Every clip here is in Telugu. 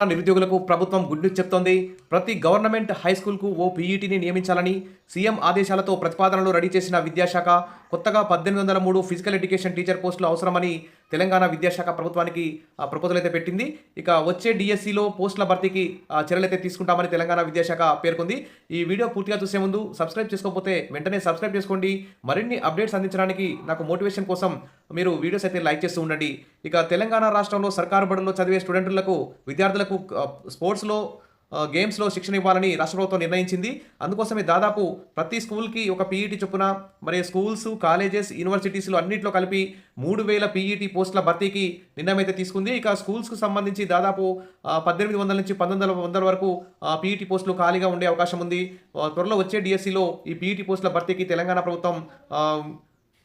నిరుద్యోగులకు ప్రభుత్వం గుడ్ న్యూస్ చెప్తోంది. ప్రతి గవర్నమెంట్ హై స్కూల్‌కు ఓ పీఈటీని నియమించాలని సీఎం ఆదేశాలతో ప్రతిపాదనలు రెడీ చేసిన విద్యాశాఖ కొత్తగా 1803 ఫిజికల్ ఎడ్యుకేషన్ టీచర్ పోస్టులు అవసరమని తెలంగాణ విద్యాశాఖ ప్రభుత్వానికి ప్రపోజల్ అయితే పెట్టింది. ఇక వచ్చే డీఎస్సీలో పోస్టుల భర్తీకి చర్యలైతే తీసుకుంటామని తెలంగాణ విద్యాశాఖ పేర్కొంది. ఈ వీడియో పూర్తిగా చూసే ముందు సబ్స్క్రైబ్ చేసుకోకపోతే వెంటనే సబ్స్క్రైబ్ చేసుకోండి. మరిన్ని అప్డేట్స్ అందించడానికి నాకు మోటివేషన్ కోసం మీరు వీడియోస్ అయితే లైక్ చేస్తూ ఉండండి. ఇక తెలంగాణ రాష్ట్రంలో సర్కారు బడుల్లో చదివే స్టూడెంట్లకు విద్యార్థులకు స్పోర్ట్స్‌లో గేమ్స్‌లో శిక్షణ ఇవ్వాలని రాష్ట్ర ప్రభుత్వం నిర్ణయించింది. అందుకోసమే దాదాపు ప్రతి స్కూల్‌కి ఒక పీఈటీ చొప్పున మరి స్కూల్స్, కాలేజెస్, యూనివర్సిటీస్‌లో అన్నిట్లో కలిపి 3000 పీఈటీ పోస్టుల భర్తీకి నిర్ణయం అయితే తీసుకుంది. ఇక స్కూల్స్‌కు సంబంధించి దాదాపు 1800 నుంచి 1900 వరకు పీఈటీ పోస్టులు ఖాళీగా ఉండే అవకాశం ఉంది. త్వరలో వచ్చే డీఎస్సీలో ఈ పీఈటీ పోస్టుల భర్తీకి తెలంగాణ ప్రభుత్వం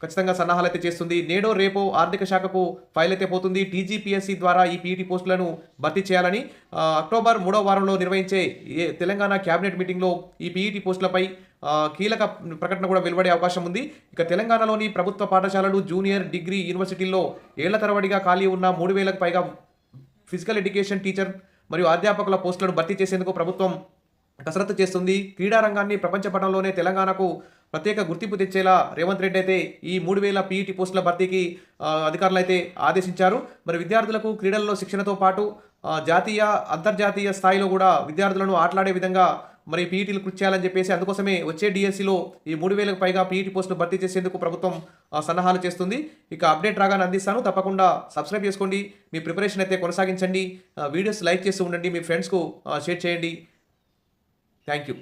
ఖచ్చితంగా సన్నాహాలు అయితే చేస్తుంది. నేడో రేపో ఆర్థిక శాఖకు ఫైల్ అయితే పోతుంది. టీజీపీఎస్సీ ద్వారా ఈ పీఈటీ పోస్టులను భర్తీ చేయాలని అక్టోబర్ 3వ వారంలో నిర్వహించే తెలంగాణ క్యాబినెట్ మీటింగ్లో ఈ పీఈటీ పోస్టులపై కీలక ప్రకటన కూడా వెలువడే అవకాశం ఉంది. ఇక తెలంగాణలోని ప్రభుత్వ పాఠశాలలు, జూనియర్, డిగ్రీ, యూనివర్సిటీల్లో ఏళ్ల తరబడిగా ఖాళీ ఉన్న 3000కు పైగా ఫిజికల్ ఎడ్యుకేషన్ టీచర్ మరియు అధ్యాపకుల పోస్టులను భర్తీ చేసేందుకు ప్రభుత్వం కసరత్తు చేస్తుంది. క్రీడా రంగాన్ని ప్రపంచ పటంలోనే తెలంగాణకు ప్రత్యేక గుర్తింపు తెచ్చేలా రేవంత్ రెడ్డి అయితే ఈ 3000 పీఈటీ పోస్టుల భర్తీకి అధికారులు అయితే ఆదేశించారు. మరి విద్యార్థులకు క్రీడల్లో శిక్షణతో పాటు జాతీయ, అంతర్జాతీయ స్థాయిలో కూడా విద్యార్థులను ఆటలాడే విధంగా మరి పీఈటీలు కృషి చేయాలని చెప్పేసి అందుకోసమే వచ్చే డీఎస్సీలో ఈ 3000కు పైగా పీఈటీ పోస్టులు భర్తీ చేసేందుకు ప్రభుత్వం సన్నాహాలు చేస్తుంది. ఇక అప్డేట్ రాగానే అందిస్తాను. తప్పకుండా సబ్స్క్రైబ్ చేసుకోండి. మీ ప్రిపరేషన్ అయితే కొనసాగించండి. వీడియోస్ లైక్ చేస్తూ ఉండండి. మీ ఫ్రెండ్స్కు షేర్ చేయండి. Thank you.